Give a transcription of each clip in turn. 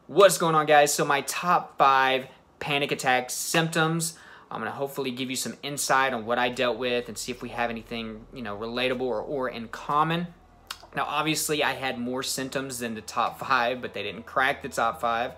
What's going on, guys? So my top 5 panic attack symptoms. I'm going to hopefully give you some insight on what I dealt with and see if we have anything, relatable or in common. Now, obviously, I had more symptoms than the top 5, but they didn't crack the top 5.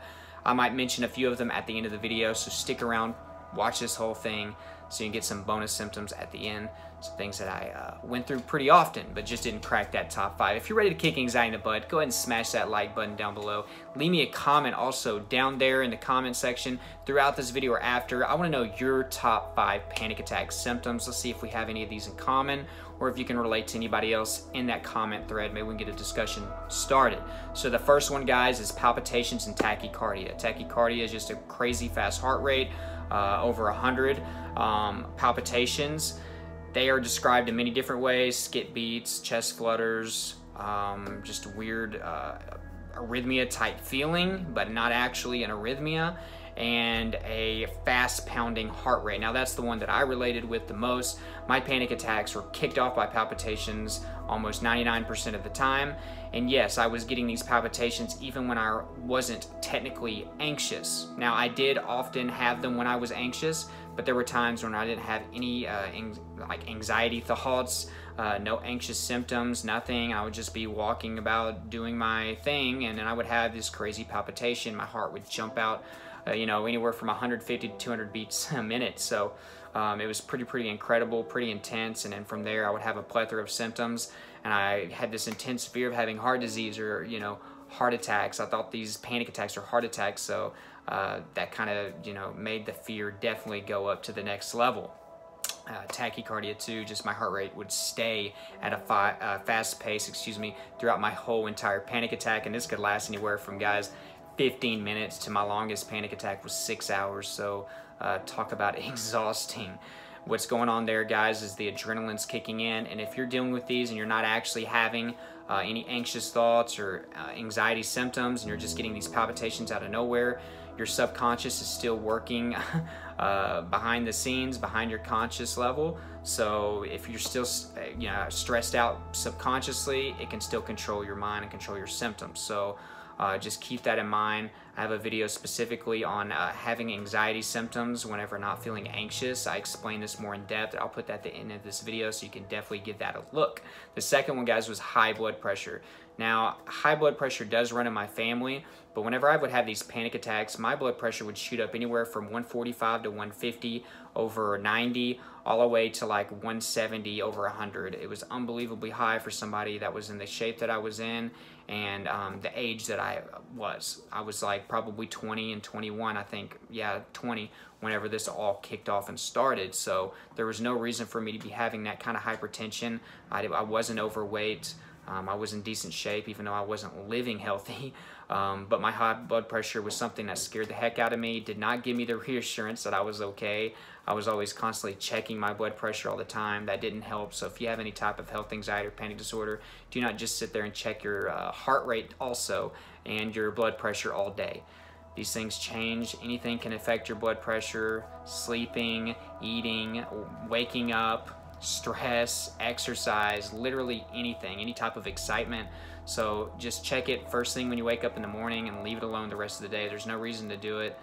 I might mention a few of them at the end of the video, so stick around, watch this whole thing so you can get some bonus symptoms at the end. Some things that I went through pretty often, but just didn't crack that top 5. If you're ready to kick anxiety in the butt, go ahead and smash that like button down below. Leave me a comment also down there in the comment section throughout this video or after. I want to know your top 5 panic attack symptoms. Let's see if we have any of these in common, or if you can relate to anybody else in that comment thread. Maybe we can get a discussion started. So the first one, guys, is palpitations and tachycardia. Tachycardia is just a crazy fast heart rate, over 100. Palpitations, they are described in many different ways: skip beats, chest flutters, just a weird arrhythmia type feeling, but not actually an arrhythmia, and a fast pounding heart rate. Now that's the one that I related with the most. My panic attacks were kicked off by palpitations almost 99% of the time. And yes, I was getting these palpitations even when I wasn't technically anxious. Now, I did often have them when I was anxious, but there were times when I didn't have any anxiety thoughts, no anxious symptoms, nothing. I would just be walking about doing my thing, and then I would have this crazy palpitation. My heart would jump out, anywhere from 150 to 200 beats a minute. So it was pretty incredible, pretty intense. And then from there, I would have a plethora of symptoms, and I had this intense fear of having heart disease or, heart attacks. I thought these panic attacks were heart attacks. So that kind of, made the fear definitely go up to the next level. Tachycardia too, just my heart rate would stay at a fast pace, throughout my whole entire panic attack. And this could last anywhere from, guys, 15 minutes to my longest panic attack was 6 hours. So talk about exhausting. What's going on there, guys, is the adrenaline's kicking in. And if you're dealing with these and you're not actually having any anxious thoughts or anxiety symptoms, and you're just getting these palpitations out of nowhere, your subconscious is still working behind the scenes, behind your conscious level. So if you're still stressed out subconsciously, it can still control your mind and control your symptoms. So just keep that in mind. I have a video specifically on having anxiety symptoms whenever not feeling anxious. I explain this more in depth. I'll put that at the end of this video, so you can definitely give that a look. The second one, guys, was high blood pressure. Now, high blood pressure does run in my family, but whenever I would have these panic attacks, my blood pressure would shoot up anywhere from 145 to 150 over 90, all the way to like 170 over 100. It was unbelievably high for somebody that was in the shape that I was in, and the age that I was. I was like probably 20 and 21, I think. Yeah, 20 whenever this all kicked off and started. So there was no reason for me to be having that kind of hypertension. I wasn't overweight. I was in decent shape, even though I wasn't living healthy. But my high blood pressure was something that scared the heck out of me, did not give me the reassurance that I was okay. I was always constantly checking my blood pressure all the time. That didn't help. So if you have any type of health anxiety or panic disorder, do not just sit there and check your heart rate also and your blood pressure all day. These things change. Anything can affect your blood pressure: sleeping, eating, waking up, stress, exercise, literally anything, any type of excitement. So just check it first thing when you wake up in the morning and leave it alone the rest of the day. There's no reason to do it.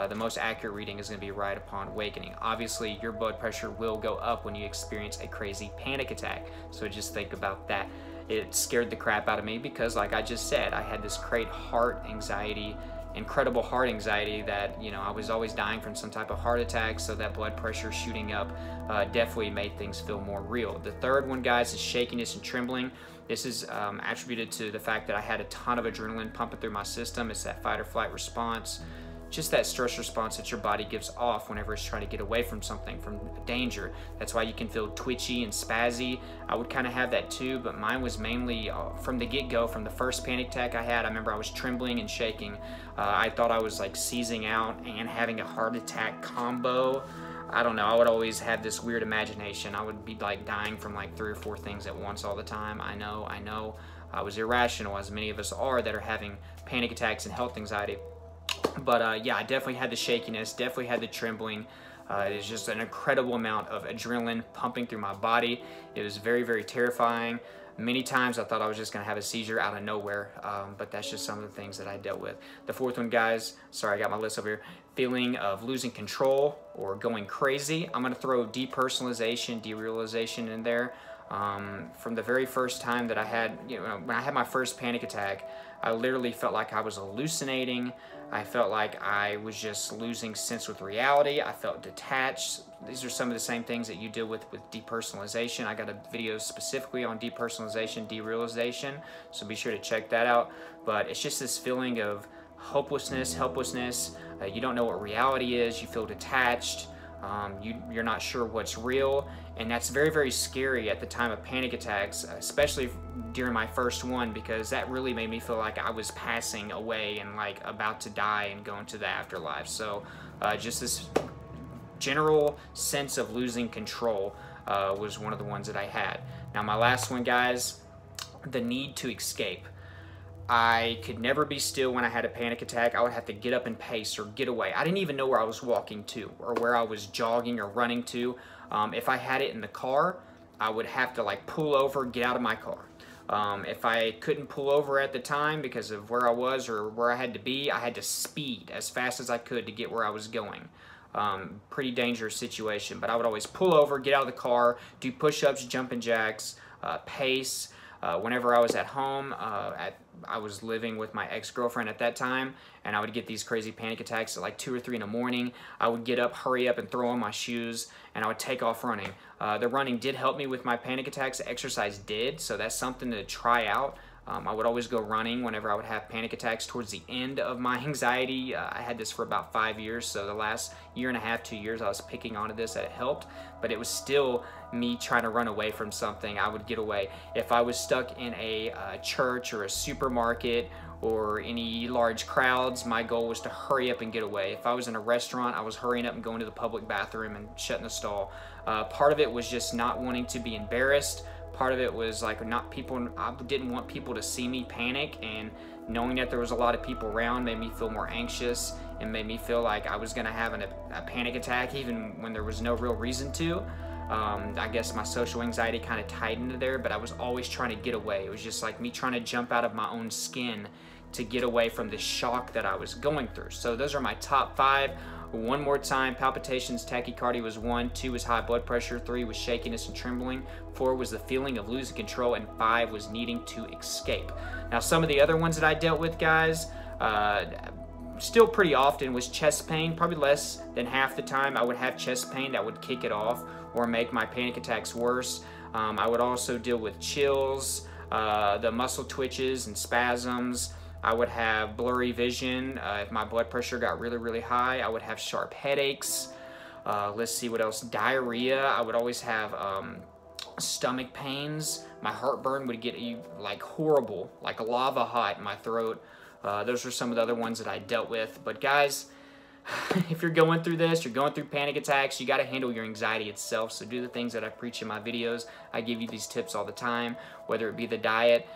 The most accurate reading is going to be right upon awakening. Obviously, your blood pressure will go up when you experience a crazy panic attack. So just think about that. It scared the crap out of me because, like I just said, I had this great heart anxiety, incredible heart anxiety that, I was always dying from some type of heart attack. So that blood pressure shooting up definitely made things feel more real. The third one, guys, is shakiness and trembling. This is attributed to the fact that I had a ton of adrenaline pumping through my system. It's that fight or flight response, just that stress response that your body gives off whenever it's trying to get away from something, from danger. That's why you can feel twitchy and spazzy. I would kind of have that too, but mine was mainly from the get-go. From the first panic attack I had, I remember I was trembling and shaking. I thought I was like seizing out and having a heart attack combo. I don't know, I would always have this weird imagination. I would be like dying from like 3 or 4 things at once all the time. I know. I was irrational, as many of us are that are having panic attacks and health anxiety. But yeah, I definitely had the shakiness, definitely had the trembling. It was just an incredible amount of adrenaline pumping through my body. It was very terrifying. Many times I thought I was just gonna have a seizure out of nowhere, but that's just some of the things that I dealt with. The fourth one, guys, sorry, I got my list over here. Feeling of losing control or going crazy. I'm gonna throw depersonalization, derealization in there. From the very first time that I had, when I had my first panic attack, I literally felt like I was hallucinating. I felt like I was just losing sense with reality. I felt detached. These are some of the same things that you deal with depersonalization. I got a video specifically on depersonalization, derealization, so be sure to check that out. But it's just this feeling of hopelessness, helplessness. You don't know what reality is. You feel detached. You're not sure what's real, and that's very, very scary at the time of panic attacks, especially during my first one, because that really made me feel like I was passing away and like about to die and go into the afterlife. So just this general sense of losing control was one of the ones that I had. Now my last one, guys, the need to escape. I could never be still when I had a panic attack. I would have to get up and pace or get away. I didn't even know where I was walking to or where I was jogging or running to. If I had it in the car, I would have to like pull over, get out of my car. If I couldn't pull over at the time because of where I was or where I had to be, I had to speed as fast as I could to get where I was going. Pretty dangerous situation, but I would always pull over, get out of the car, do push-ups, jumping jacks, pace. Whenever I was at home, I was living with my ex-girlfriend at that time, and I would get these crazy panic attacks at like 2 or 3 in the morning. I would get up, hurry up, and throw on my shoes, and I would take off running. The running did help me with my panic attacks. The exercise did, so that's something to try out. I would always go running whenever I would have panic attacks towards the end of my anxiety. I had this for about 5 years, so the last year and a half, 2 years, I was picking onto this, that it helped, but it was still me trying to run away from something. I would get away. If I was stuck in a church or a supermarket or any large crowds, my goal was to hurry up and get away. If I was in a restaurant, I was hurrying up and going to the public bathroom and shutting the stall. Part of it was just not wanting to be embarrassed. Part of it was like I didn't want people to see me panic, and knowing that there was a lot of people around made me feel more anxious and made me feel like I was gonna have a panic attack even when there was no real reason to. I guess my social anxiety kind of tied into there, but I was always trying to get away. It was just like me trying to jump out of my own skin to get away from the shock that I was going through. So those are my top 5. One more time: palpitations, tachycardia was 1, 2 was high blood pressure, 3 was shakiness and trembling, 4 was the feeling of losing control, and 5 was needing to escape. Now some of the other ones that I dealt with, guys, still pretty often was chest pain. Probably less than half the time I would have chest pain that would kick it off or make my panic attacks worse. I would also deal with chills, the muscle twitches and spasms. I would have blurry vision. If my blood pressure got really, really high, I would have sharp headaches. Let's see what else. Diarrhea. I would always have stomach pains. My heartburn would get like horrible, like lava hot in my throat. Those are some of the other ones that I dealt with. But guys, if you're going through this, you're going through panic attacks, you got to handle your anxiety itself. So do the things that I preach in my videos. I give you these tips all the time, whether it be the diet,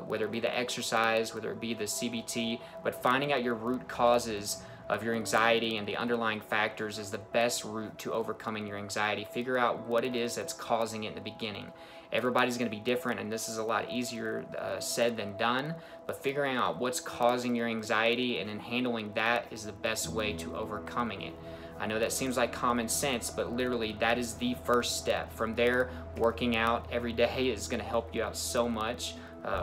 whether it be the exercise, whether it be the CBT, but finding out your root causes of your anxiety and the underlying factors is the best route to overcoming your anxiety. Figure out what it is that's causing it in the beginning. Everybody's going to be different, and this is a lot easier said than done, but figuring out what's causing your anxiety and then handling that is the best way to overcoming it. I know that seems like common sense, but literally that is the first step. From there, working out every day is going to help you out so much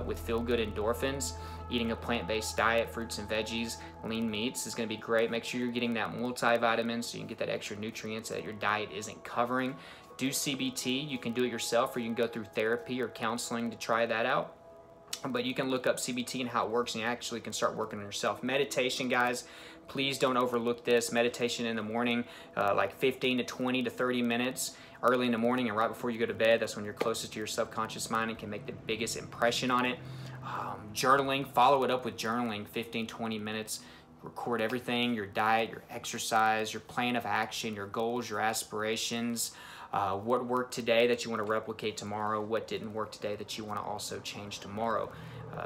with feel-good endorphins. Eating a plant-based diet, fruits and veggies, lean meats is going to be great. Make sure you're getting that multivitamin so you can get that extra nutrients that your diet isn't covering. Do CBT. You can do it yourself, or you can go through therapy or counseling to try that out. But you can look up CBT and how it works, and you actually can start working on yourself. Meditation, guys, please don't overlook this. Meditation in the morning, like 15 to 20 to 30 minutes early in the morning and right before you go to bed. That's when you're closest to your subconscious mind and can make the biggest impression on it. Journaling, follow it up with journaling, 15, 20 minutes. Record everything, your diet, your exercise, your plan of action, your goals, your aspirations, what worked today that you want to replicate tomorrow, what didn't work today that you want to also change tomorrow.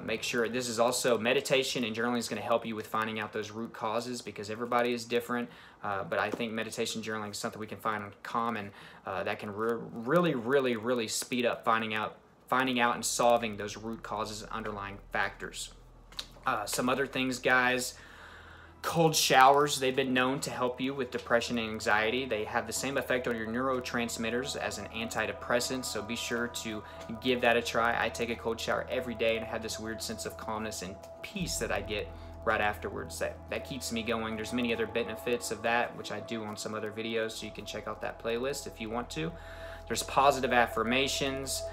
Make sure this is also meditation, and journaling is going to help you with finding out those root causes because everybody is different. But I think meditation journaling is something we can find in common that can really speed up finding out finding out and solving those root causes and underlying factors. Some other things, guys. Cold showers, they've been known to help you with depression and anxiety. They have the same effect on your neurotransmitters as an antidepressant, so be sure to give that a try. I take a cold shower every day and I have this weird sense of calmness and peace that I get right afterwards. That keeps me going. There's many other benefits of that, which I do on some other videos, so you can check out that playlist if you want to. There's positive affirmations.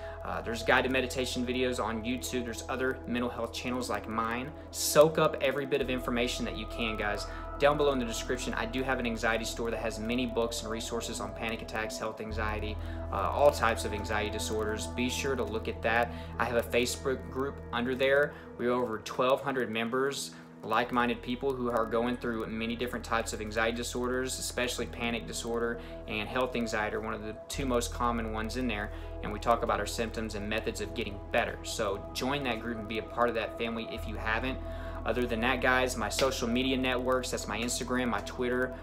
There's guided meditation videos on YouTube. There's other mental health channels like mine. Soak up every bit of information that you can, guys. Down below in the description, I do have an anxiety store that has many books and resources on panic attacks, health anxiety, all types of anxiety disorders. Be sure to look at that. I have a Facebook group under there. We're over 1,200 members, like-minded people who are going through many different types of anxiety disorders, especially panic disorder and health anxiety are one of the two most common ones in there, and we talk about our symptoms and methods of getting better. So join that group and be a part of that family if you haven't. Other than that, guys, my social media networks, that's my Instagram, my Twitter,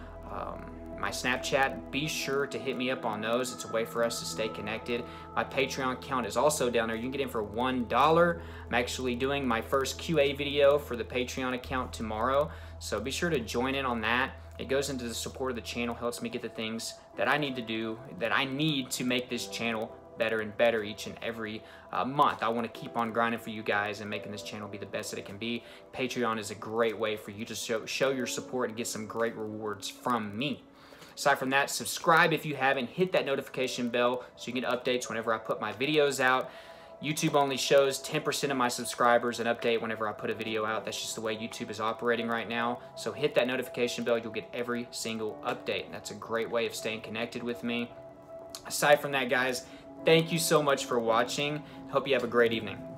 my Snapchat, be sure to hit me up on those. It's a way for us to stay connected. My Patreon account is also down there. You can get in for $1. I'm actually doing my first QA video for the Patreon account tomorrow, so be sure to join in on that. It goes into the support of the channel, helps me get the things that I need to do, that I need to make this channel better and better each and every month. I want to keep on grinding for you guys and making this channel be the best that it can be. Patreon is a great way for you to show your support and get some great rewards from me. Aside from that, subscribe if you haven't. Hit that notification bell so you get updates whenever I put my videos out. YouTube only shows 10% of my subscribers an update whenever I put a video out. That's just the way YouTube is operating right now. So hit that notification bell. You'll get every single update. That's a great way of staying connected with me. Aside from that, guys, thank you so much for watching. Hope you have a great evening.